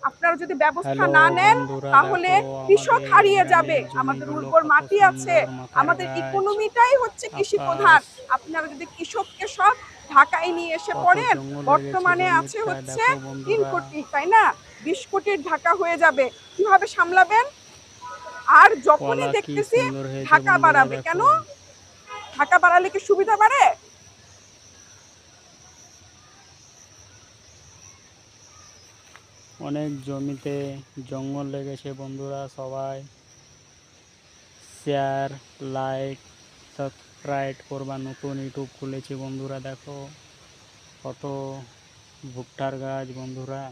আপনারা যদি ব্যবস্থা হ্যালো না নেন বন্ধুরা, তাহলে দেখো কৃষক আমাদের হারিয়ে যাবে। গ্রামের আমাদের জমিগুলো উর্বর কত মাটি আছে, সুন্দর, মাথার আমাদের গাছ, ইকোনমিটাই হচ্ছে কৃষি প্রধান। আকাশ, আপনারা যদি কৃষককে সব ঢাকায় নিয়ে এসে কত পড়েন, জঙ্গল হয়ে গেছে বর্তমানে আছে জমিটা, হচ্ছে দেখো 3 বন্ধুরা। কোটি, তাই না? 20 কোটির ঢাকা হয়ে যাবে, কিভাবে সামলাবেন? আর যখনই কলা কি দেখতেছি সুন্দর হয়েছে ঢাকা বন্ধুরা, বাড়াবে, কেন? দেখো। ঢাকা বাড়ালে কি সুবিধা বাড়ে? অনেক জমিতে জঙ্গল লেগেছে বন্ধুরা। সবাই শেয়ার, লাইক, সাবস্ক্রাইব করবা। নতুন ইউটিউব খুলেছি বন্ধুরা, দেখো কত ভুট্টার গাছ বন্ধুরা।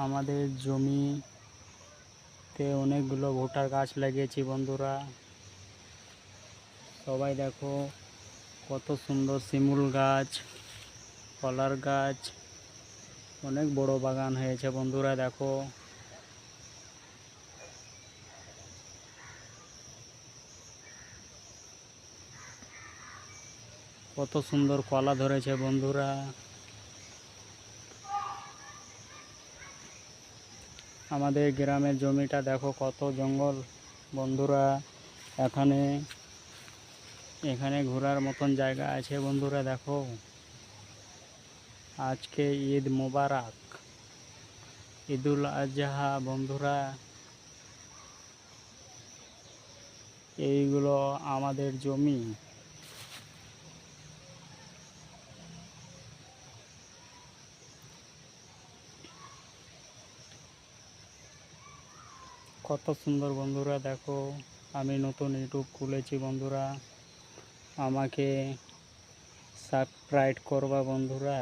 আমাদের জমিতে অনেকগুলো ভুট্টার গাছ লাগিয়েছি বন্ধুরা। সবাই দেখো কত সুন্দর শিমুল গাছ, কলার গাছ, অনেক বড় বাগান হয়েছে বন্ধুরা, দেখো। কত সুন্দর কলা ধরেছে বন্ধুরা। আমাদের গ্রামের জমিটা দেখো কত জঙ্গল বন্ধুরা। এখানে এখানে ঘোরার মতন জায়গা আছে বন্ধুরা, দেখো। আজকে ঈদ মোবারক, ঈদুল আজহা বন্ধুরা। এইগুলো আমাদের জমি। কত সুন্দর বন্ধুরা, দেখো। আমি নতুন ইউটিউব খুলেছি বন্ধুরা, আমাকে সাবস্ক্রাইব করবা বন্ধুরা।